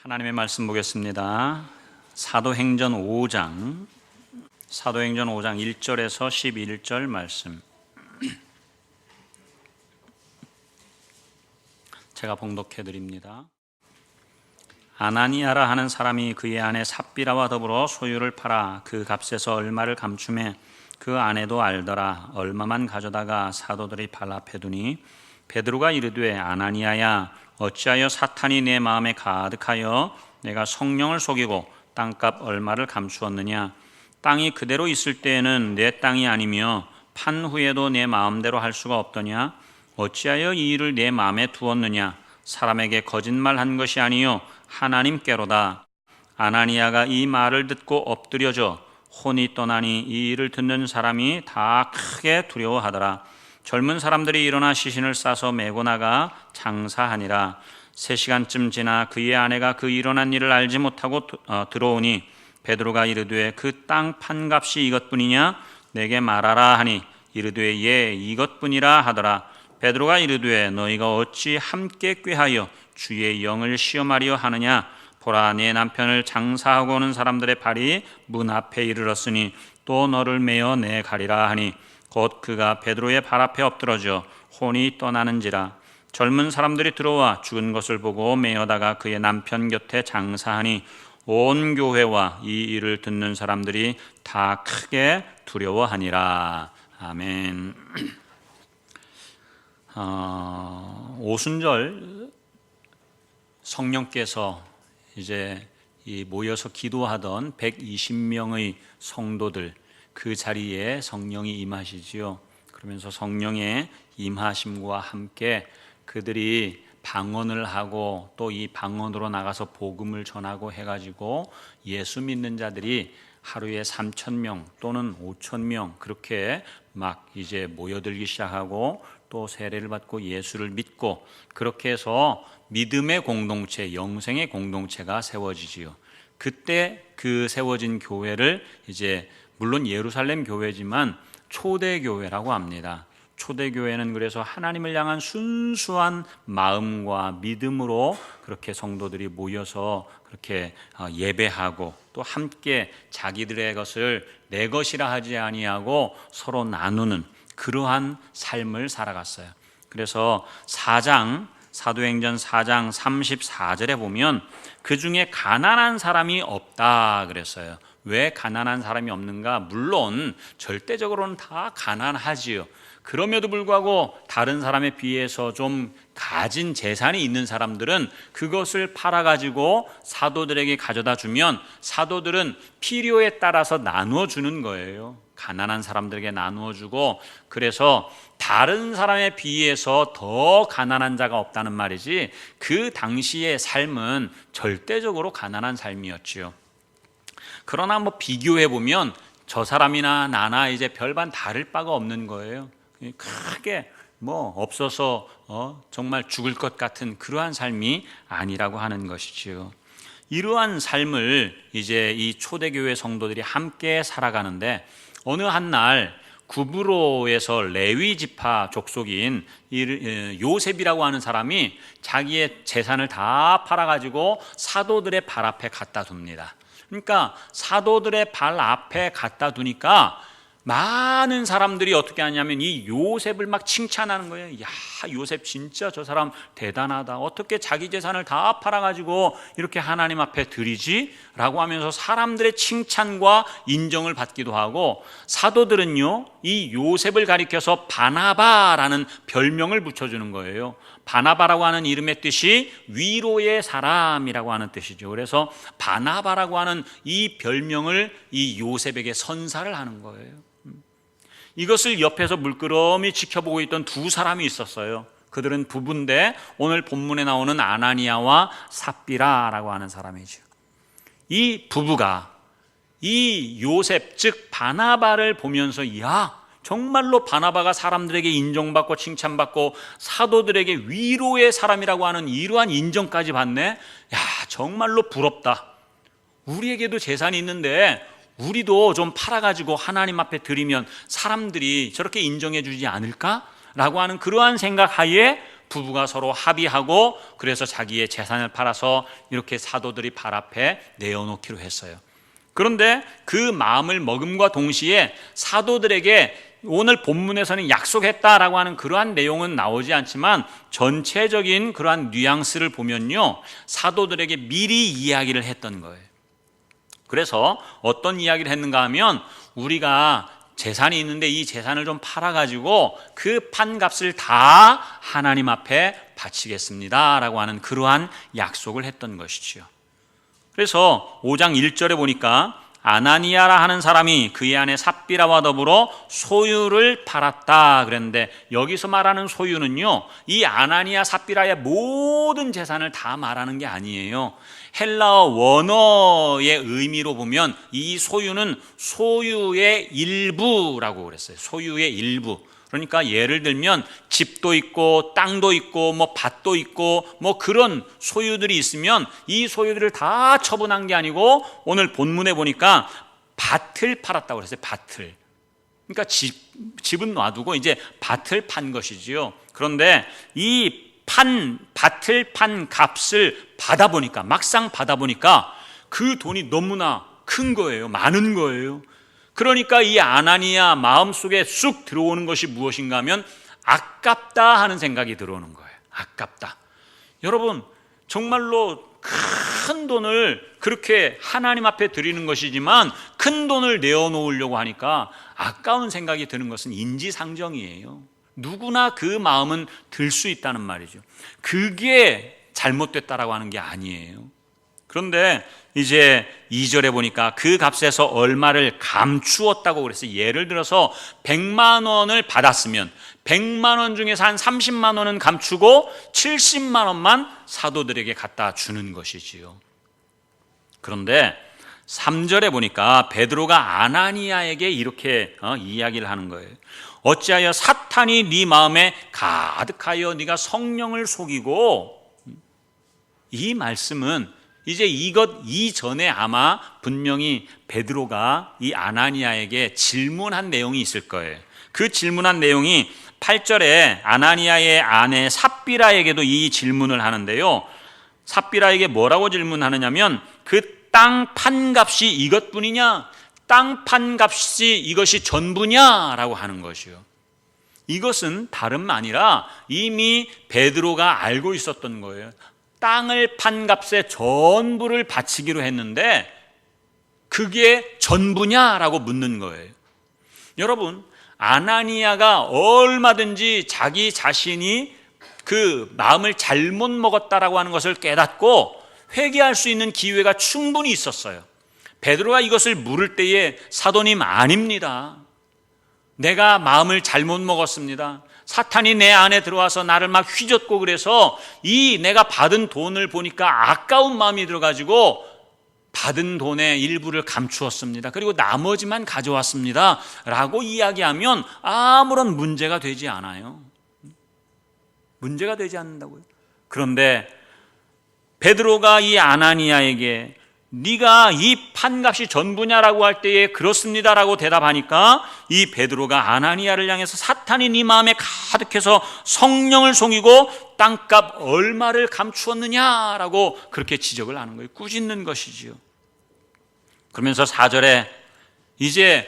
하나님의 말씀 보겠습니다. 사도행전 5장 1절에서 11절 말씀. 제가 봉독해 드립니다. 아나니아라 하는 사람이 그의 아내 삽비라와 더불어 소유를 팔아 그 값에서 얼마를 감추매 그 아내도 알더라. 얼마만 가져다가 사도들이 발 앞에 두니 베드로가 이르되 아나니아야, 어찌하여 사탄이 내 마음에 가득하여 내가 성령을 속이고 땅값 얼마를 감추었느냐? 땅이 그대로 있을 때에는 내 땅이 아니며 판 후에도 내 마음대로 할 수가 없더냐? 어찌하여 이 일을 내 마음에 두었느냐? 사람에게 거짓말한 것이 아니요 하나님께로다. 아나니아가 이 말을 듣고 엎드려져 혼이 떠나니 이 일을 듣는 사람이 다 크게 두려워하더라. 젊은 사람들이 일어나 시신을 싸서 메고 나가 장사하니라. 3시간쯤 지나 그의 아내가 그 일어난 일을 알지 못하고 들어오니 베드로가 이르되 그 땅 판값이 이것뿐이냐? 내게 말하라 하니 이르되 예, 이것뿐이라 하더라. 베드로가 이르되 너희가 어찌 함께 꾀하여 주의 영을 시험하려 하느냐? 보라, 내 남편을 장사하고 오는 사람들의 발이 문 앞에 이르렀으니 또 너를 메어 내가리라 하니 곧 그가 베드로의 발 앞에 엎드러져 혼이 떠나는지라. 젊은 사람들이 들어와 죽은 것을 보고 메어다가 그의 남편 곁에 장사하니 온 교회와 이 일을 듣는 사람들이 다 크게 두려워하니라. 아멘. 오순절 성령께서 이제 모여서 기도하던 120명의 성도들, 그 자리에 성령이 임하시지요. 그러면서 성령의 임하심과 함께 그들이 방언을 하고 또 이 방언으로 나가서 복음을 전하고 해가지고 예수 믿는 자들이 하루에 3,000명 또는 5,000명 그렇게 막 이제 모여들기 시작하고 또 세례를 받고 예수를 믿고 그렇게 해서 믿음의 공동체, 영생의 공동체가 세워지지요. 그때 그 세워진 교회를 이제 물론 예루살렘 교회지만 초대교회라고 합니다. 초대교회는 그래서 하나님을 향한 순수한 마음과 믿음으로 그렇게 성도들이 모여서 그렇게 예배하고 또 함께 자기들의 것을 내 것이라 하지 아니하고 서로 나누는 그러한 삶을 살아갔어요. 그래서 사도행전 4장 34절에 보면 그 중에 가난한 사람이 없다 그랬어요. 왜 가난한 사람이 없는가? 물론 절대적으로는 다 가난하지요. 그럼에도 불구하고 다른 사람에 비해서 좀 가진 재산이 있는 사람들은 그것을 팔아가지고 사도들에게 가져다 주면 사도들은 필요에 따라서 나누어 주는 거예요. 가난한 사람들에게 나누어 주고, 그래서 다른 사람에 비해서 더 가난한 자가 없다는 말이지 그 당시의 삶은 절대적으로 가난한 삶이었지요. 그러나 비교해 보면 저 사람이나 나나 이제 별반 다를 바가 없는 거예요. 크게 없어서 정말 죽을 것 같은 그러한 삶이 아니라고 하는 것이지요. 이러한 삶을 이제 이 초대교회 성도들이 함께 살아가는데 어느 한 날 구브로에서 레위 지파 족속인 요셉이라고 하는 사람이 자기의 재산을 다 팔아가지고 사도들의 발 앞에 갖다 둡니다. 그러니까 사도들의 발 앞에 갖다 두니까 많은 사람들이 어떻게 하냐면 이 요셉을 막 칭찬하는 거예요. 야, 요셉 진짜 저 사람 대단하다. 어떻게 자기 재산을 다 팔아가지고 이렇게 하나님 앞에 드리지? 라고 하면서 사람들의 칭찬과 인정을 받기도 하고, 사도들은요 이 요셉을 가리켜서 바나바라는 별명을 붙여주는 거예요. 바나바라고 하는 이름의 뜻이 위로의 사람이라고 하는 뜻이죠. 그래서 바나바라고 하는 이 별명을 이 요셉에게 선사를 하는 거예요. 이것을 옆에서 물끄러미 지켜보고 있던 두 사람이 있었어요. 그들은 부부인데 오늘 본문에 나오는 아나니아와 삽비라라고 하는 사람이죠. 이 부부가 이 요셉 즉 바나바를 보면서 야, 정말로 바나바가 사람들에게 인정받고 칭찬받고 사도들에게 위로의 사람이라고 하는 이러한 인정까지 받네. 야, 정말로 부럽다. 우리에게도 재산이 있는데 우리도 좀 팔아가지고 하나님 앞에 드리면 사람들이 저렇게 인정해 주지 않을까? 라고 하는 그러한 생각 하에 부부가 서로 합의하고 그래서 자기의 재산을 팔아서 이렇게 사도들이 발 앞에 내어놓기로 했어요. 그런데 그 마음을 먹음과 동시에 사도들에게 오늘 본문에서는 약속했다라고 하는 그러한 내용은 나오지 않지만 전체적인 그러한 뉘앙스를 보면요, 사도들에게 미리 이야기를 했던 거예요. 그래서 어떤 이야기를 했는가 하면, 우리가 재산이 있는데 이 재산을 좀 팔아가지고 그 판값을 다 하나님 앞에 바치겠습니다 라고 하는 그러한 약속을 했던 것이지요. 그래서 5장 1절에 보니까 아나니아라 하는 사람이 그의 아내 삽비라와 더불어 소유를 팔았다 그랬는데, 여기서 말하는 소유는요, 이 아나니아 삽비라의 모든 재산을 다 말하는 게 아니에요. 헬라어 원어의 의미로 보면 이 소유는 소유의 일부라고 그랬어요. 소유의 일부. 그러니까 예를 들면 집도 있고 땅도 있고 뭐 밭도 있고 뭐 그런 소유들이 있으면 이 소유들을 다 처분한 게 아니고, 오늘 본문에 보니까 밭을 팔았다고 그랬어요. 밭을. 그러니까 집은 놔두고 이제 밭을 판 것이지요. 그런데 이 밭을 판 값을 받아보니까, 막상 받아보니까 그 돈이 너무나 큰 거예요. 많은 거예요. 그러니까 이 아나니아 마음속에 쑥 들어오는 것이 무엇인가 하면 아깝다 하는 생각이 들어오는 거예요. 아깝다. 여러분, 정말로 큰 돈을 그렇게 하나님 앞에 드리는 것이지만 큰 돈을 내어놓으려고 하니까 아까운 생각이 드는 것은 인지상정이에요. 누구나 그 마음은 들 수 있다는 말이죠. 그게 잘못됐다라고 하는 게 아니에요. 그런데 이제 2절에 보니까 그 값에서 얼마를 감추었다고 그랬어요. 예를 들어서 100만 원을 받았으면 100만 원 중에서 한 30만 원은 감추고 70만 원만 사도들에게 갖다 주는 것이지요. 그런데 3절에 보니까 베드로가 아나니아에게 이렇게 이야기를 하는 거예요. 어찌하여 사탄이 네 마음에 가득하여 네가 성령을 속이고, 이 말씀은 이제 이것 이전에 아마 분명히 베드로가 이 아나니아에게 질문한 내용이 있을 거예요. 그 질문한 내용이 8절에 아나니아의 아내 삽비라에게도 이 질문을 하는데요, 삽비라에게 뭐라고 질문하느냐면, 그 땅 판값이 이것뿐이냐? 땅 판값이 이것이 전부냐라고 하는 것이요. 이것은 다름 아니라 이미 베드로가 알고 있었던 거예요. 땅을 판 값의 전부를 바치기로 했는데 그게 전부냐라고 묻는 거예요. 여러분, 아나니아가 얼마든지 자기 자신이 그 마음을 잘못 먹었다라고 하는 것을 깨닫고 회개할 수 있는 기회가 충분히 있었어요. 베드로가 이것을 물을 때에, 사도님 아닙니다. 내가 마음을 잘못 먹었습니다. 사탄이 내 안에 들어와서 나를 막 휘젓고 그래서 이 내가 받은 돈을 보니까 아까운 마음이 들어가지고 받은 돈의 일부를 감추었습니다. 그리고 나머지만 가져왔습니다 라고 이야기하면 아무런 문제가 되지 않아요. 문제가 되지 않는다고요. 그런데 베드로가 이 아나니아에게 네가 이 판값이 전부냐라고 할 때에 그렇습니다라고 대답하니까 이 베드로가 아나니아를 향해서 사탄이 네 마음에 가득해서 성령을 속이고 땅값 얼마를 감추었느냐라고 그렇게 지적을 하는 거예요. 꾸짖는 것이지요. 그러면서 4절에 이제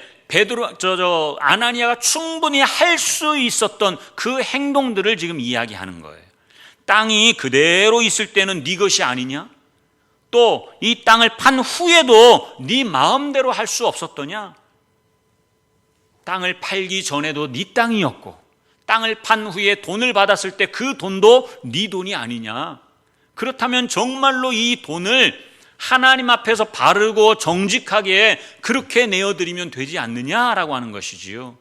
아나니아가 충분히 할 수 있었던 그 행동들을 지금 이야기하는 거예요. 땅이 그대로 있을 때는 네 것이 아니냐? 또 이 땅을 판 후에도 네 마음대로 할 수 없었더냐? 땅을 팔기 전에도 네 땅이었고 땅을 판 후에 돈을 받았을 때 그 돈도 네 돈이 아니냐? 그렇다면 정말로 이 돈을 하나님 앞에서 바르고 정직하게 그렇게 내어드리면 되지 않느냐라고 하는 것이지요.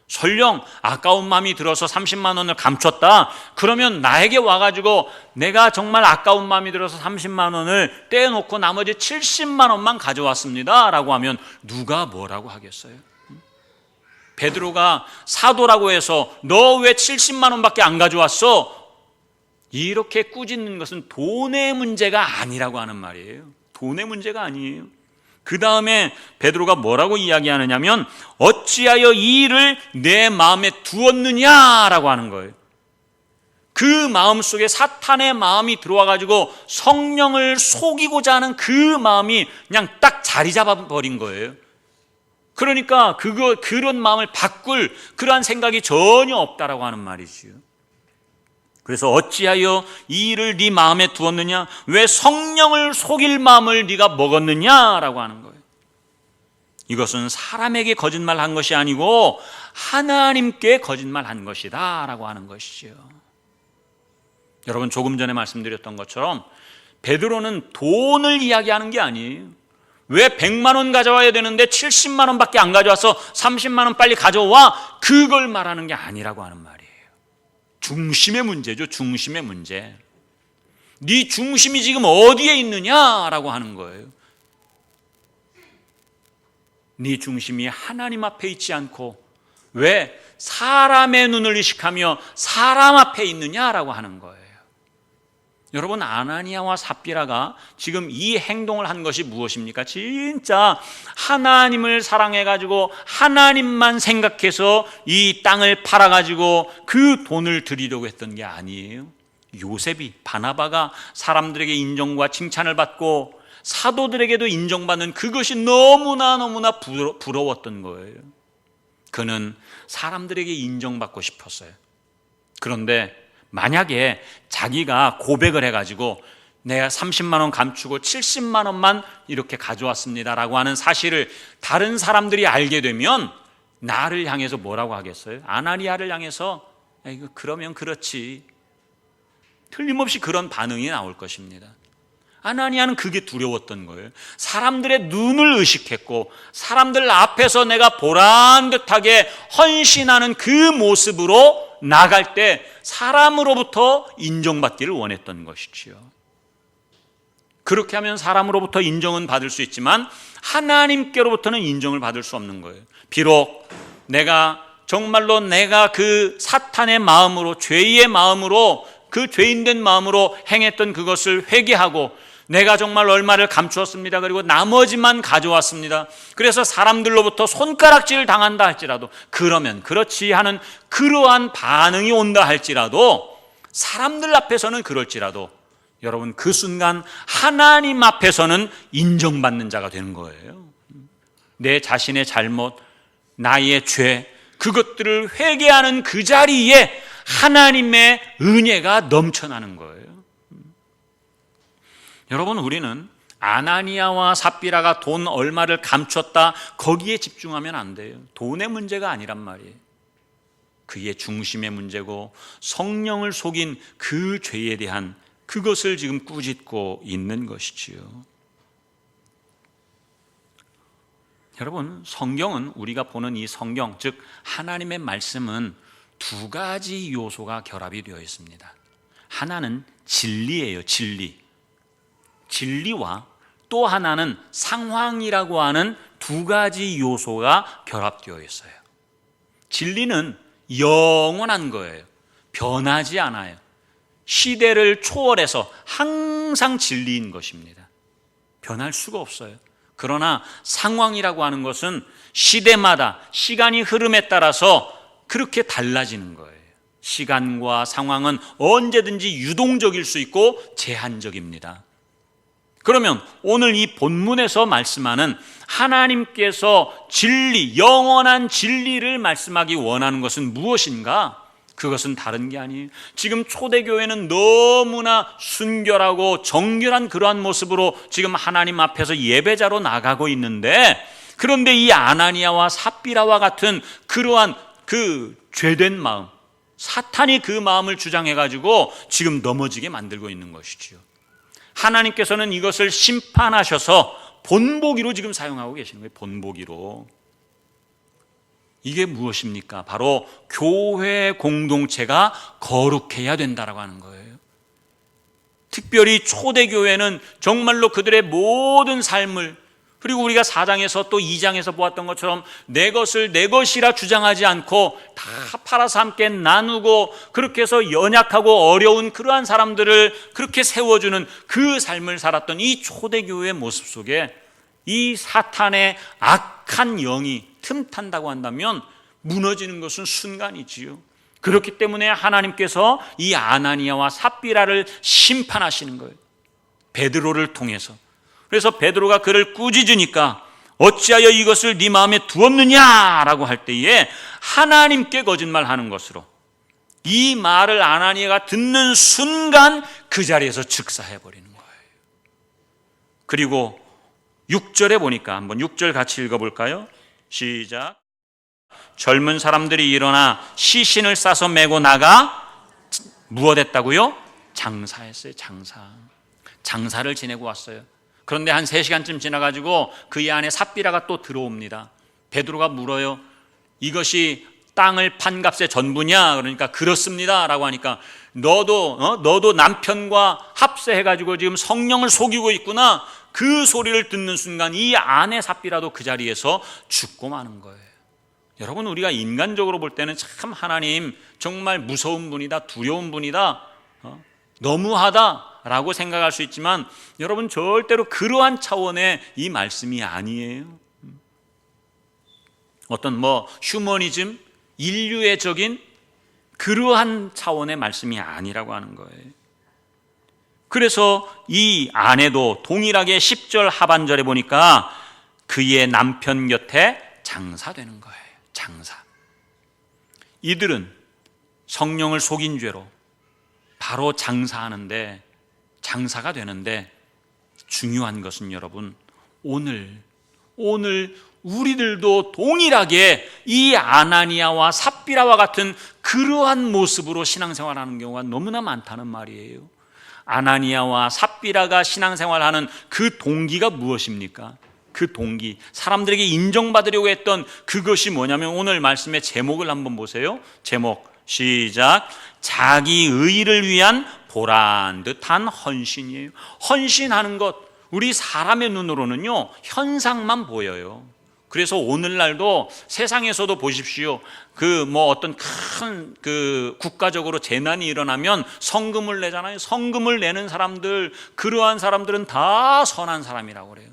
설령 아까운 마음이 들어서 30만 원을 감췄다, 그러면 나에게 와가지고 내가 정말 아까운 마음이 들어서 30만 원을 떼어놓고 나머지 70만 원만 가져왔습니다 라고 하면 누가 뭐라고 하겠어요? 베드로가 사도라고 해서 너 왜 70만 원밖에 안 가져왔어? 이렇게 꾸짖는 것은 돈의 문제가 아니라고 하는 말이에요. 돈의 문제가 아니에요. 그 다음에 베드로가 뭐라고 이야기하느냐면 어찌하여 이 일을 내 마음에 두었느냐라고 하는 거예요. 그 마음 속에 사탄의 마음이 들어와 가지고 성령을 속이고자 하는 그 마음이 그냥 딱 자리 잡아버린 거예요. 그러니까 그런 마음을 바꿀 그러한 생각이 전혀 없다라고 하는 말이지요. 그래서 어찌하여 이 일을 네 마음에 두었느냐? 왜 성령을 속일 마음을 네가 먹었느냐라고 하는 거예요. 이것은 사람에게 거짓말한 것이 아니고 하나님께 거짓말한 것이다 라고 하는 것이죠. 여러분, 조금 전에 말씀드렸던 것처럼 베드로는 돈을 이야기하는 게 아니에요. 왜 100만 원 가져와야 되는데 70만 원밖에 안 가져와서 30만 원 빨리 가져와, 그걸 말하는 게 아니라고 하는 말이에요. 중심의 문제죠. 중심의 문제. 네 중심이 지금 어디에 있느냐라고 하는 거예요. 네 중심이 하나님 앞에 있지 않고 왜 사람의 눈을 의식하며 사람 앞에 있느냐라고 하는 거예요. 여러분, 아나니아와 삽비라가 지금 이 행동을 한 것이 무엇입니까? 진짜 하나님을 사랑해가지고 하나님만 생각해서 이 땅을 팔아가지고 그 돈을 드리려고 했던 게 아니에요. 요셉이, 바나바가 사람들에게 인정과 칭찬을 받고 사도들에게도 인정받는 그것이 너무나 부러웠던 거예요. 그는 사람들에게 인정받고 싶었어요. 그런데 만약에 자기가 고백을 해가지고 내가 30만 원 감추고 70만 원만 이렇게 가져왔습니다라고 하는 사실을 다른 사람들이 알게 되면 나를 향해서 뭐라고 하겠어요? 아나니아를 향해서 그러면 그렇지. 틀림없이 그런 반응이 나올 것입니다. 아나니아는 그게 두려웠던 거예요. 사람들의 눈을 의식했고 사람들 앞에서 내가 보란듯하게 헌신하는 그 모습으로 나갈 때 사람으로부터 인정받기를 원했던 것이지요. 그렇게 하면 사람으로부터 인정은 받을 수 있지만 하나님께로부터는 인정을 받을 수 없는 거예요. 비록 내가 정말로 내가 그 사탄의 마음으로, 죄의 마음으로, 그 죄인된 마음으로 행했던 그것을 회개하고 내가 정말 얼마를 감추었습니다. 그리고 나머지만 가져왔습니다. 그래서 사람들로부터 손가락질 당한다 할지라도, 그러면 그렇지 하는 그러한 반응이 온다 할지라도, 사람들 앞에서는 그럴지라도 여러분, 그 순간 하나님 앞에서는 인정받는 자가 되는 거예요. 내 자신의 잘못, 나의 죄, 그것들을 회개하는 그 자리에 하나님의 은혜가 넘쳐나는 거예요. 여러분, 우리는 아나니아와 삽비라가 돈 얼마를 감췄다 거기에 집중하면 안 돼요. 돈의 문제가 아니란 말이에요. 그의 중심의 문제고 성령을 속인 그 죄에 대한 그것을 지금 꾸짖고 있는 것이지요. 여러분, 성경은, 우리가 보는 이 성경, 즉 하나님의 말씀은 두 가지 요소가 결합이 되어 있습니다. 하나는 진리예요. 진리와 또 하나는 상황이라고 하는 두 가지 요소가 결합되어 있어요. 진리는 영원한 거예요. 변하지 않아요. 시대를 초월해서 항상 진리인 것입니다. 변할 수가 없어요. 그러나 상황이라고 하는 것은 시대마다 시간이 흐름에 따라서 그렇게 달라지는 거예요. 시간과 상황은 언제든지 유동적일 수 있고 제한적입니다. 그러면 오늘 이 본문에서 말씀하는 하나님께서 진리, 영원한 진리를 말씀하기 원하는 것은 무엇인가? 그것은 다른 게 아니에요. 지금 초대교회는 너무나 순결하고 정결한 그러한 모습으로 지금 하나님 앞에서 예배자로 나가고 있는데, 그런데 이 아나니아와 삽비라와 같은 그러한 그 죄된 마음, 사탄이 그 마음을 주장해가지고 지금 넘어지게 만들고 있는 것이지요. 하나님께서는 이것을 심판하셔서 본보기로 지금 사용하고 계시는 거예요. 본보기로. 이게 무엇입니까? 바로 교회 공동체가 거룩해야 된다라고 하는 거예요. 특별히 초대교회는 정말로 그들의 모든 삶을, 그리고 우리가 4장에서 또 2장에서 보았던 것처럼 내 것을 내 것이라 주장하지 않고 다 팔아서 함께 나누고, 그렇게 해서 연약하고 어려운 그러한 사람들을 그렇게 세워주는 그 삶을 살았던 이 초대교회의 모습 속에 이 사탄의 악한 영이 틈탄다고 한다면 무너지는 것은 순간이지요. 그렇기 때문에 하나님께서 이 아나니아와 삽비라를 심판하시는 거예요. 베드로를 통해서. 그래서 베드로가 그를 꾸짖으니까 어찌하여 이것을 네 마음에 두었느냐라고 할 때에 하나님께 거짓말하는 것으로 이 말을 아나니아가 듣는 순간 그 자리에서 즉사해버리는 거예요. 그리고 6절에 보니까 한번 6절 같이 읽어볼까요? 시작. 젊은 사람들이 일어나 시신을 싸서 메고 나가 무엇 했다고요? 장사했어요. 장사를 지내고 왔어요. 그런데 한 3시간쯤 지나가지고 그의 안에 삽비라가 또 들어옵니다. 베드로가 물어요. 이것이 땅을 판 값의 전부냐? 그러니까 그렇습니다 라고 하니까 너도 남편과 합세해가지고 지금 성령을 속이고 있구나. 그 소리를 듣는 순간 이 아내 삽비라도 그 자리에서 죽고 마는 거예요. 여러분, 우리가 인간적으로 볼 때는 참 하나님 정말 무서운 분이다, 두려운 분이다, 너무하다라고 생각할 수 있지만 여러분, 절대로 그러한 차원의 이 말씀이 아니에요. 어떤 휴머니즘, 인류애적인 그러한 차원의 말씀이 아니라고 하는 거예요. 그래서 이 아내도 동일하게 10절 하반절에 보니까 그의 남편 곁에 장사되는 거예요. 장사. 이들은 성령을 속인 죄로 바로 장사가 되는데 중요한 것은 여러분, 오늘 우리들도 동일하게 이 아나니아와 삽비라와 같은 그러한 모습으로 신앙생활하는 경우가 너무나 많다는 말이에요. 아나니아와 삽비라가 신앙생활하는 그 동기가 무엇입니까? 그 동기, 사람들에게 인정받으려고 했던 그것이 뭐냐면 오늘 말씀의 제목을 한번 보세요. 제목 시작. 자기 의를 위한 보란듯한 헌신이에요. 헌신하는 것, 우리 사람의 눈으로는요 현상만 보여요. 그래서 오늘날도 세상에서도 보십시오. 어떤 큰 국가적으로 재난이 일어나면 성금을 내잖아요. 성금을 내는 사람들, 그러한 사람들은 다 선한 사람이라고 그래요.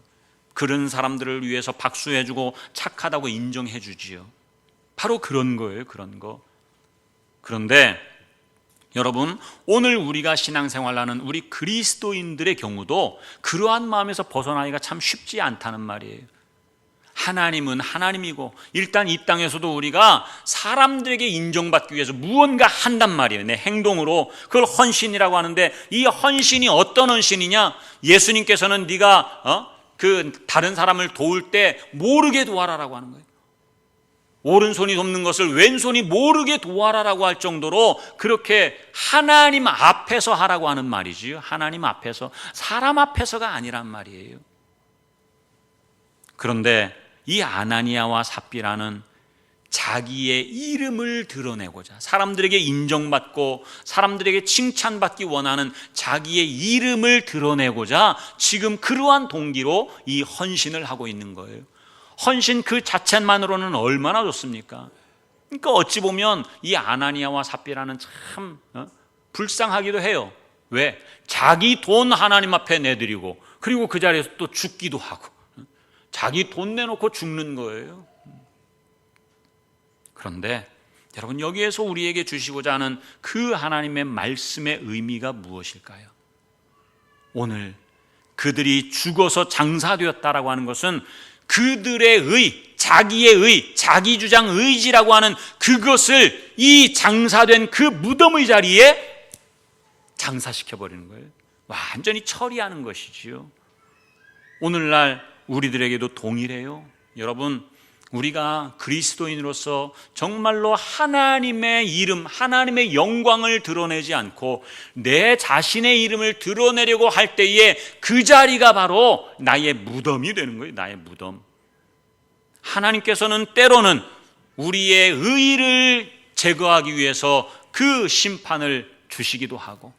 그런 사람들을 위해서 박수해주고 착하다고 인정해주지요. 바로 그런 거예요. 그런 거. 그런데 여러분, 오늘 우리가 신앙생활하는 우리 그리스도인들의 경우도 그러한 마음에서 벗어나기가 참 쉽지 않다는 말이에요. 하나님은 하나님이고 일단 이 땅에서도 우리가 사람들에게 인정받기 위해서 무언가 한단 말이에요. 내 행동으로. 그걸 헌신이라고 하는데 이 헌신이 어떤 헌신이냐? 예수님께서는 네가 다른 사람을 도울 때 모르게 도와라라고 하는 거예요. 오른손이 돕는 것을 왼손이 모르게 도와라라고 할 정도로 그렇게 하나님 앞에서 하라고 하는 말이지요. 하나님 앞에서, 사람 앞에서가 아니란 말이에요. 그런데 이 아나니아와 삽비라는 자기의 이름을 드러내고자, 사람들에게 인정받고 사람들에게 칭찬받기 원하는 자기의 이름을 드러내고자 지금 그러한 동기로 이 헌신을 하고 있는 거예요. 헌신 그 자체만으로는 얼마나 좋습니까? 그러니까 어찌 보면 이 아나니아와 삽비라는 참 불쌍하기도 해요. 왜? 자기 돈 하나님 앞에 내드리고 그리고 그 자리에서 또 죽기도 하고, 자기 돈 내놓고 죽는 거예요. 그런데 여러분, 여기에서 우리에게 주시고자 하는 그 하나님의 말씀의 의미가 무엇일까요? 오늘 그들이 죽어서 장사되었다라고 하는 것은 그들의 자기의 자기 주장 의지라고 하는 그것을 이 장사된 그 무덤의 자리에 장사시켜버리는 거예요. 완전히 처리하는 것이지요. 오늘날 우리들에게도 동일해요. 여러분, 우리가 그리스도인으로서 정말로 하나님의 이름, 하나님의 영광을 드러내지 않고 내 자신의 이름을 드러내려고 할 때에 그 자리가 바로 나의 무덤이 되는 거예요. 나의 무덤. 하나님께서는 때로는 우리의 의의를 제거하기 위해서 그 심판을 주시기도 하고,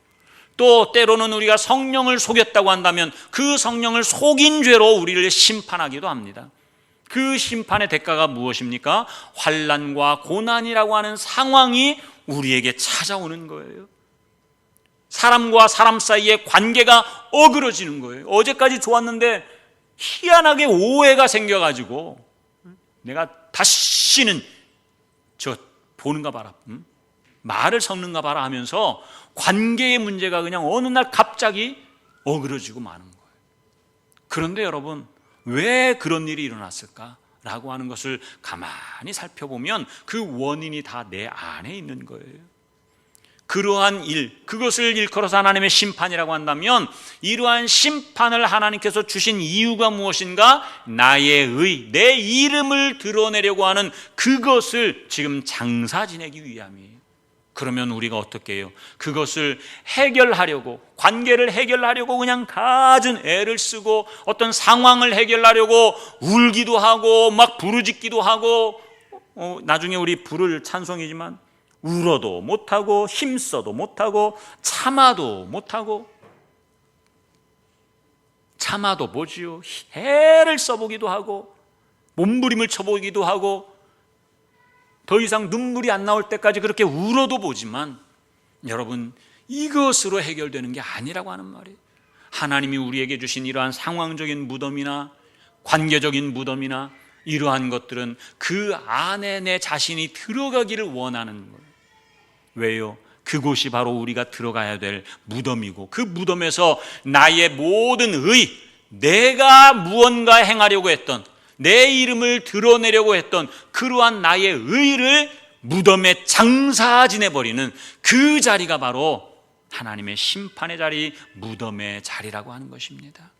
또 때로는 우리가 성령을 속였다고 한다면 그 성령을 속인 죄로 우리를 심판하기도 합니다. 그 심판의 대가가 무엇입니까? 환난과 고난이라고 하는 상황이 우리에게 찾아오는 거예요. 사람과 사람 사이의 관계가 어그러지는 거예요. 어제까지 좋았는데 희한하게 오해가 생겨가지고 내가 다시는 저 보는가 봐라, 말을 섞는가 봐라 하면서 관계의 문제가 그냥 어느 날 갑자기 어그러지고 마는 거예요. 그런데 여러분, 왜 그런 일이 일어났을까라고 하는 것을 가만히 살펴보면 그 원인이 다 내 안에 있는 거예요. 그러한 일, 그것을 일컬어서 하나님의 심판이라고 한다면 이러한 심판을 하나님께서 주신 이유가 무엇인가? 나의 의, 내 이름을 드러내려고 하는 그것을 지금 장사 지내기 위함이에요. 그러면 우리가 어떻게 해요? 그것을 해결하려고, 관계를 해결하려고 그냥 갖은 애를 쓰고 어떤 상황을 해결하려고 울기도 하고 막 부르짖기도 하고, 나중에 우리 부를 찬송이지만 울어도 못하고 힘써도 못하고 참아도 못하고, 참아도 보지요, 해를 써보기도 하고 몸부림을 쳐보기도 하고 더 이상 눈물이 안 나올 때까지 그렇게 울어도 보지만, 여러분, 이것으로 해결되는 게 아니라고 하는 말이에요. 하나님이 우리에게 주신 이러한 상황적인 무덤이나 관계적인 무덤이나 이러한 것들은 그 안에 내 자신이 들어가기를 원하는 거예요. 왜요? 그곳이 바로 우리가 들어가야 될 무덤이고, 그 무덤에서 나의 모든 의, 내가 무언가 행하려고 했던, 내 이름을 드러내려고 했던 그러한 나의 의를 무덤에 장사 지내버리는 그 자리가 바로 하나님의 심판의 자리, 무덤의 자리라고 하는 것입니다.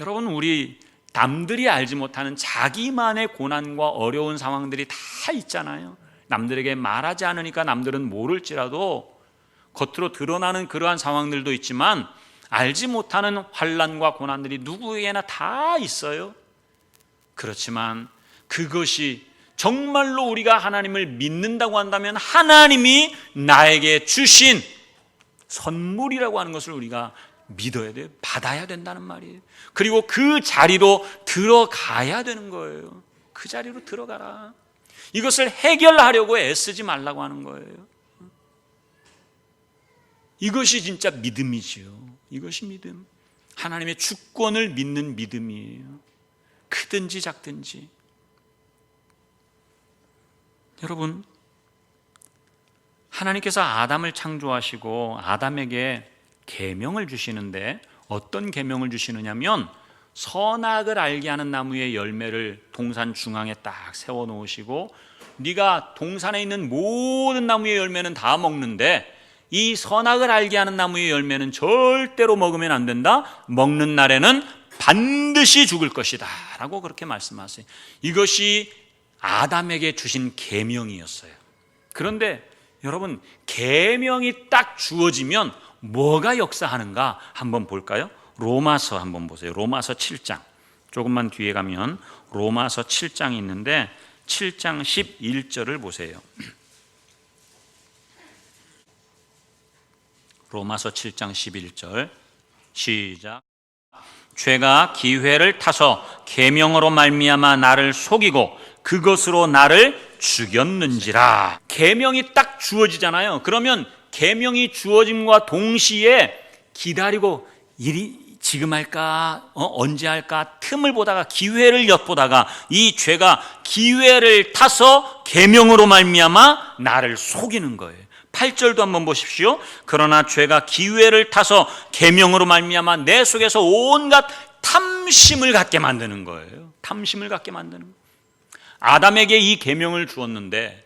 여러분, 우리 남들이 알지 못하는 자기만의 고난과 어려운 상황들이 다 있잖아요. 남들에게 말하지 않으니까 남들은 모를지라도 겉으로 드러나는 그러한 상황들도 있지만 알지 못하는 환난과 고난들이 누구에게나 다 있어요. 그렇지만 그것이 정말로 우리가 하나님을 믿는다고 한다면 하나님이 나에게 주신 선물이라고 하는 것을 우리가 믿어야 돼요. 받아야 된다는 말이에요. 그리고 그 자리로 들어가야 되는 거예요. 그 자리로 들어가라. 이것을 해결하려고 애쓰지 말라고 하는 거예요. 이것이 진짜 믿음이지요. 이것이 믿음. 하나님의 주권을 믿는 믿음이에요. 크든지 작든지. 여러분, 하나님께서 아담을 창조하시고 아담에게 계명을 주시는데 어떤 계명을 주시느냐면, 선악을 알게 하는 나무의 열매를 동산 중앙에 딱 세워 놓으시고, 네가 동산에 있는 모든 나무의 열매는 다 먹는데 이 선악을 알게 하는 나무의 열매는 절대로 먹으면 안 된다. 먹는 날에는 반드시 죽을 것이다 라고 그렇게 말씀하세요. 이것이 아담에게 주신 계명이었어요. 그런데 여러분, 계명이 딱 주어지면 뭐가 역사하는가 한번 볼까요? 로마서 한번 보세요. 로마서 7장. 조금만 뒤에 가면 로마서 7장이 있는데 7장 11절을 보세요. 로마서 7장 11절 시작. 죄가 기회를 타서 계명으로 말미암아 나를 속이고 그것으로 나를 죽였는지라. 계명이 딱 주어지잖아요. 그러면 계명이 주어짐과 동시에 기다리고 지금 할까? 언제 할까? 틈을 보다가, 기회를 엿보다가 이 죄가 기회를 타서 계명으로 말미암아 나를 속이는 거예요. 8절도 한번 보십시오. 그러나 죄가 기회를 타서 계명으로 말미암아 내 속에서 온갖 탐심을 갖게 만드는 거예요. 탐심을 갖게 만드는 거예요. 아담에게 이 계명을 주었는데,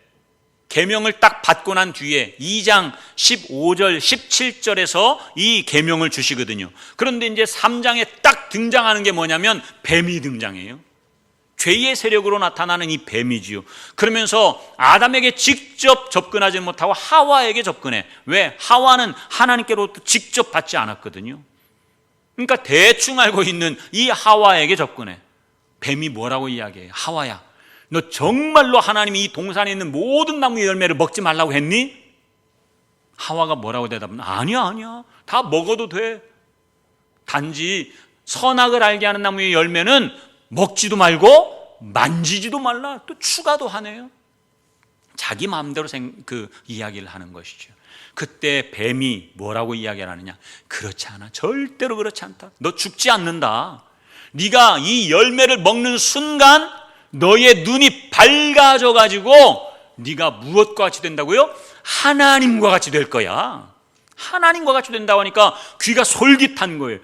계명을 딱 받고 난 뒤에 2장 15절 17절에서 이 계명을 주시거든요. 그런데 이제 3장에 딱 등장하는 게 뭐냐면 뱀이 등장해요. 죄의 세력으로 나타나는 이 뱀이지요. 그러면서 아담에게 직접 접근하지 못하고 하와에게 접근해. 왜? 하와는 하나님께로부터 직접 받지 않았거든요. 그러니까 대충 알고 있는 이 하와에게 접근해. 뱀이 뭐라고 이야기해요? 하와야, 너 정말로 하나님이 이 동산에 있는 모든 나무의 열매를 먹지 말라고 했니? 하와가 뭐라고 대답하면, 아니야 다 먹어도 돼. 단지 선악을 알게 하는 나무의 열매는 먹지도 말고 만지지도 말라. 또 추가도 하네요. 자기 마음대로 이야기를 하는 것이죠. 그때 뱀이 뭐라고 이야기를 하느냐? 그렇지 않아. 절대로 그렇지 않다. 너 죽지 않는다. 네가 이 열매를 먹는 순간 너의 눈이 밝아져 가지고 네가 무엇과 같이 된다고요? 하나님과 같이 될 거야. 하나님과 같이 된다고 하니까 귀가 솔깃한 거예요.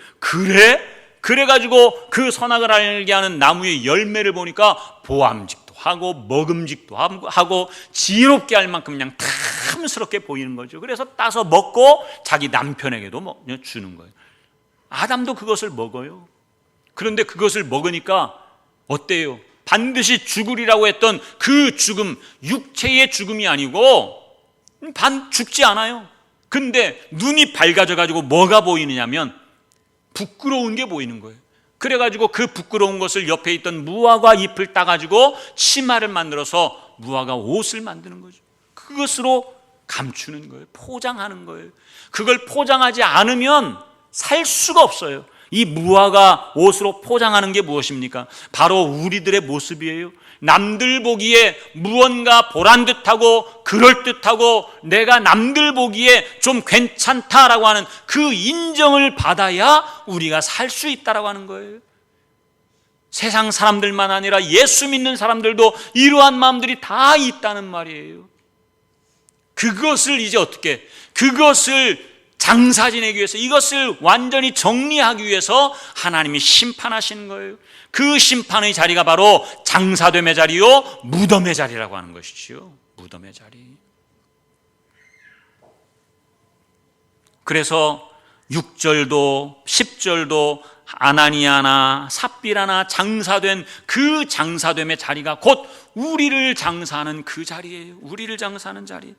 그래가지고 그 선악을 알게 하는 나무의 열매를 보니까 보암직도 하고 먹음직도 하고 지혜롭게 할 만큼 그냥 탐스럽게 보이는 거죠. 그래서 따서 먹고 자기 남편에게도 주는 거예요. 아담도 그것을 먹어요. 그런데 그것을 먹으니까 어때요? 반드시 죽으리라고 했던 그 죽음, 육체의 죽음이 아니고 죽지 않아요. 근데 눈이 밝아져가지고 뭐가 보이느냐면 부끄러운 게 보이는 거예요. 그래가지고 그 부끄러운 것을 옆에 있던 무화과 잎을 따가지고 치마를 만들어서 무화과 옷을 만드는 거죠. 그것으로 감추는 거예요. 포장하는 거예요. 그걸 포장하지 않으면 살 수가 없어요. 이 무화과 옷으로 포장하는 게 무엇입니까? 바로 우리들의 모습이에요. 남들 보기에 무언가 보란듯하고 그럴듯하고 내가 남들 보기에 좀 괜찮다라고 하는 그 인정을 받아야 우리가 살 수 있다라고 하는 거예요. 세상 사람들만 아니라 예수 믿는 사람들도 이러한 마음들이 다 있다는 말이에요. 그것을 이제 어떻게, 그것을 장사 지내기 위해서, 이것을 완전히 정리하기 위해서 하나님이 심판하시는 거예요. 그 심판의 자리가 바로 장사됨의 자리요, 무덤의 자리라고 하는 것이지요. 무덤의 자리. 그래서 6절도 10절도 아나니아나 삽비라나 장사된 그 장사됨의 자리가 곧 우리를 장사하는 그 자리예요. 우리를 장사하는 자리.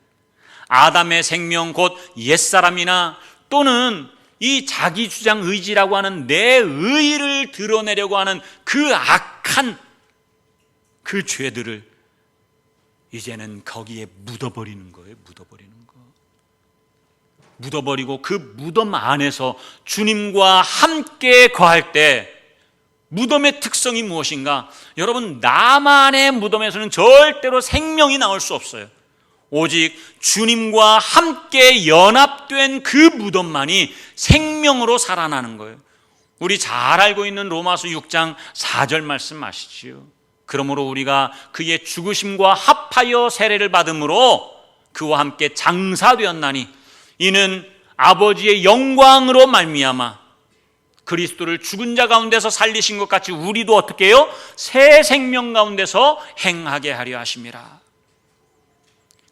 아담의 생명 곧 옛사람이나 또는 이 자기주장 의지라고 하는 내 의의를 드러내려고 하는 그 악한 그 죄들을 이제는 거기에 묻어버리는 거예요. 묻어버리는 거. 묻어버리고 그 무덤 안에서 주님과 함께 거할 때 무덤의 특성이 무엇인가? 여러분, 나만의 무덤에서는 절대로 생명이 나올 수 없어요. 오직 주님과 함께 연합된 그 무덤만이 생명으로 살아나는 거예요. 우리 잘 알고 있는 로마서 6장 4절 말씀 아시지요? 그러므로 우리가 그의 죽으심과 합하여 세례를 받음으로 그와 함께 장사되었나니 이는 아버지의 영광으로 말미암아 그리스도를 죽은 자 가운데서 살리신 것 같이 우리도 어떻게 해요? 새 생명 가운데서 행하게 하려 하심이라.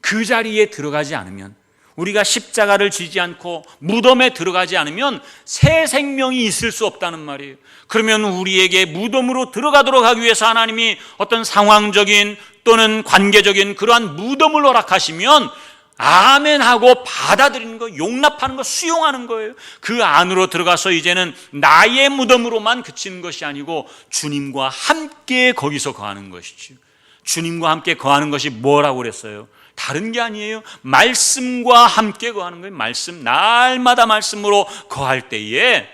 그 자리에 들어가지 않으면, 우리가 십자가를 지지 않고 무덤에 들어가지 않으면 새 생명이 있을 수 없다는 말이에요. 그러면 우리에게 무덤으로 들어가도록 하기 위해서 하나님이 어떤 상황적인 또는 관계적인 그러한 무덤을 허락하시면 아멘 하고 받아들이는 거, 용납하는 거, 수용하는 거예요. 그 안으로 들어가서 이제는 나의 무덤으로만 그치는 것이 아니고 주님과 함께 거기서 거하는 것이죠. 주님과 함께 거하는 것이 뭐라고 그랬어요? 다른 게 아니에요. 말씀과 함께 거하는 거예요. 말씀, 날마다 말씀으로 거할 때에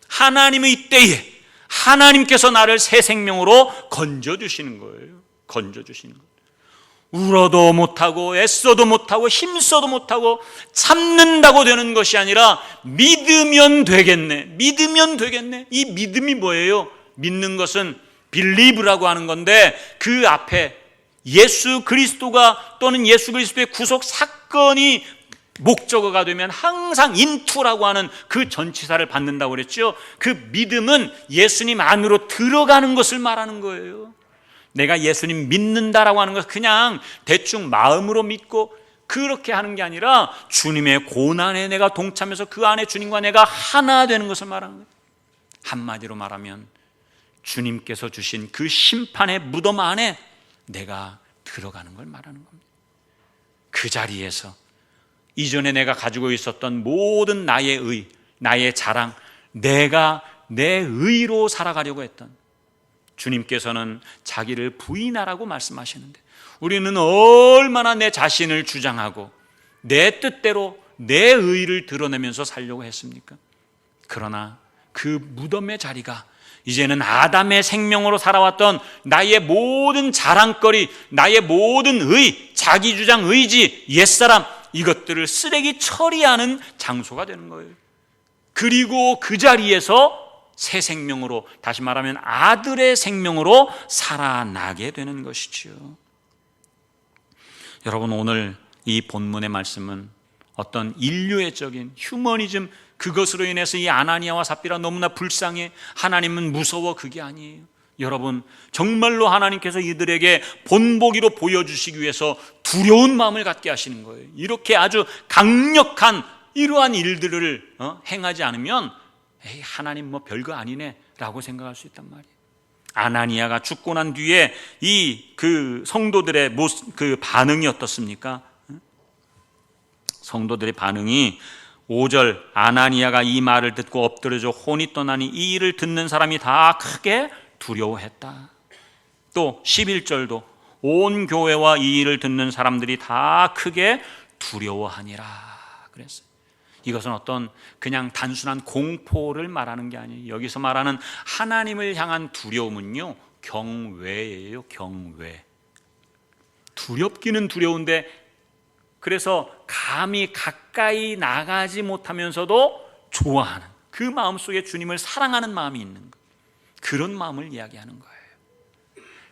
하나님의 때에 하나님께서 나를 새 생명으로 건져주시는 거예요. 건져주시는 거예요. 울어도 못하고 애써도 못하고 힘써도 못하고 참는다고 되는 것이 아니라 믿으면 되겠네. 믿으면 되겠네. 이 믿음이 뭐예요? 믿는 것은 believe라고 하는 건데 그 앞에 예수 그리스도가 또는 예수 그리스도의 구속 사건이 목적어가 되면 항상 into라고 하는 그 전치사를 받는다고 그랬죠. 그 믿음은 예수님 안으로 들어가는 것을 말하는 거예요. 내가 예수님 믿는다라고 하는 것은 그냥 대충 마음으로 믿고 그렇게 하는 게 아니라 주님의 고난에 내가 동참해서 그 안에 주님과 내가 하나 되는 것을 말하는 거예요. 한마디로 말하면 주님께서 주신 그 심판의 무덤 안에 내가 들어가는 걸 말하는 겁니다. 그 자리에서 이전에 내가 가지고 있었던 모든 나의 의, 나의 자랑, 내가 내 의로 살아가려고 했던 주님께서는 자기를 부인하라고 말씀하시는데 우리는 얼마나 내 자신을 주장하고 내 뜻대로 내 의를 드러내면서 살려고 했습니까? 그러나 그 무덤의 자리가 이제는 아담의 생명으로 살아왔던 나의 모든 자랑거리, 나의 모든 의, 자기주장, 의지, 옛사람, 이것들을 쓰레기 처리하는 장소가 되는 거예요. 그리고 그 자리에서 새 생명으로, 다시 말하면 아들의 생명으로 살아나게 되는 것이지요. 여러분, 오늘 이 본문의 말씀은 어떤 인류애적인 휴머니즘, 그것으로 인해서 이 아나니아와 삽비라 너무나 불쌍해, 하나님은 무서워, 그게 아니에요. 여러분, 정말로 하나님께서 이들에게 본보기로 보여주시기 위해서 두려운 마음을 갖게 하시는 거예요. 이렇게 아주 강력한 이러한 일들을 행하지 않으면 에이, 하나님 뭐 별거 아니네 라고 생각할 수 있단 말이에요. 아나니아가 죽고 난 뒤에 그 성도들의 그 반응이 어떻습니까? 성도들의 반응이 5절, 아나니아가 이 말을 듣고 엎드려져 혼이 떠나니 이 일을 듣는 사람이 다 크게 두려워했다. 또 11절도 온 교회와 이 일을 듣는 사람들이 다 크게 두려워하니라 그랬어요. 이것은 어떤 그냥 단순한 공포를 말하는 게 아니에요. 여기서 말하는 하나님을 향한 두려움은요, 경외예요. 경외. 두렵기는 두려운데 그래서 감히 가까이 나가지 못하면서도 좋아하는, 그 마음속에 주님을 사랑하는 마음이 있는 것, 그런 마음을 이야기하는 거예요.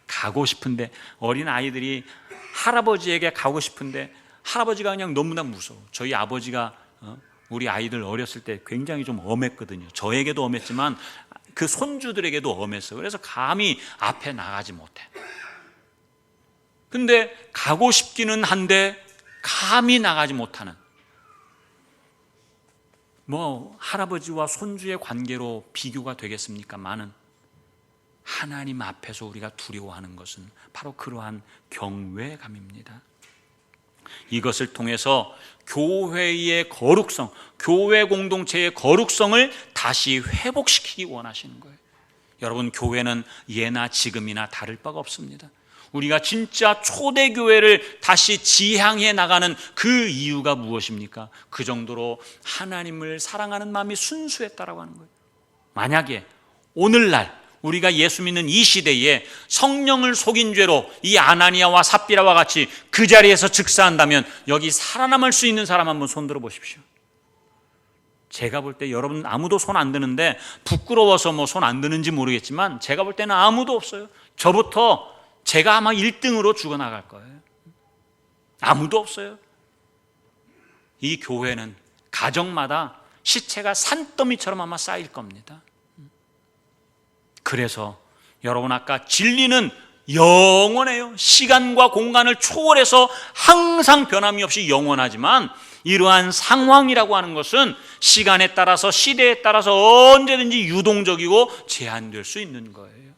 가고 싶은데, 어린 아이들이 할아버지에게 가고 싶은데 할아버지가 그냥 너무나 무서워. 저희 아버지가 우리 아이들 어렸을 때 굉장히 좀 엄했거든요. 저에게도 엄했지만 그 손주들에게도 엄했어요. 그래서 감히 앞에 나가지 못해. 근데 가고 싶기는 한데 감히 나가지 못하는, 뭐 할아버지와 손주의 관계로 비교가 되겠습니까마는 하나님 앞에서 우리가 두려워하는 것은 바로 그러한 경외감입니다. 이것을 통해서 교회의 거룩성, 교회 공동체의 거룩성을 다시 회복시키기 원하시는 거예요. 여러분, 교회는 예나 지금이나 다를 바가 없습니다. 우리가 진짜 초대교회를 다시 지향해 나가는 그 이유가 무엇입니까? 그 정도로 하나님을 사랑하는 마음이 순수했다라고 하는 거예요. 만약에 오늘날 우리가 예수 믿는 이 시대에 성령을 속인 죄로 이 아나니아와 삽비라와 같이 그 자리에서 즉사한다면 여기 살아남을 수 있는 사람 한번 손 들어 보십시오. 제가 볼 때 여러분 아무도 손 안 드는데 부끄러워서 뭐 손 안 드는지 모르겠지만 제가 볼 때는 아무도 없어요. 저부터 제가 아마 1등으로 죽어나갈 거예요. 아무도 없어요. 이 교회는 가정마다 시체가 산더미처럼 아마 쌓일 겁니다. 그래서 여러분, 아까 진리는 영원해요. 시간과 공간을 초월해서 항상 변함이 없이 영원하지만 이러한 상황이라고 하는 것은 시간에 따라서, 시대에 따라서 언제든지 유동적이고 제한될 수 있는 거예요.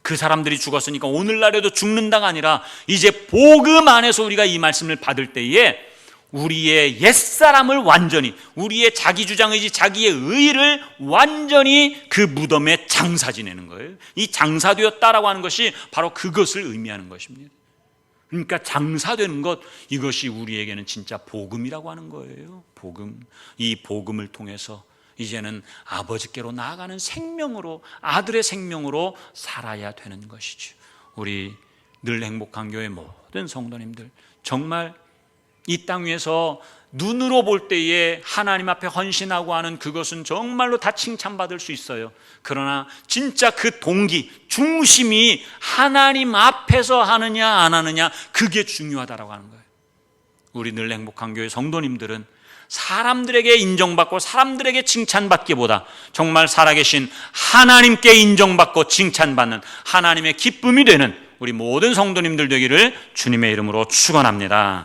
그 사람들이 죽었으니까 오늘날에도 죽는다가 아니라 이제 복음 안에서 우리가 이 말씀을 받을 때에 우리의 옛사람을 완전히, 우리의 자기 주장의지, 자기의 의의를 완전히 그 무덤에 장사 지내는 거예요. 이 장사되었다라고 하는 것이 바로 그것을 의미하는 것입니다. 그러니까 장사되는 것, 이것이 우리에게는 진짜 복음이라고 하는 거예요. 복음. 이 복음을 통해서 이제는 아버지께로 나아가는 생명으로, 아들의 생명으로 살아야 되는 것이죠. 우리 늘 행복한 교회 모든 성도님들, 정말 이 땅 위에서 눈으로 볼 때에 하나님 앞에 헌신하고 하는 그것은 정말로 다 칭찬받을 수 있어요. 그러나 진짜 그 동기, 중심이 하나님 앞에서 하느냐 안 하느냐, 그게 중요하다라고 하는 거예요. 우리 늘 행복한 교회 성도님들은 사람들에게 인정받고 사람들에게 칭찬받기보다 정말 살아계신 하나님께 인정받고 칭찬받는 하나님의 기쁨이 되는 우리 모든 성도님들 되기를 주님의 이름으로 축원합니다.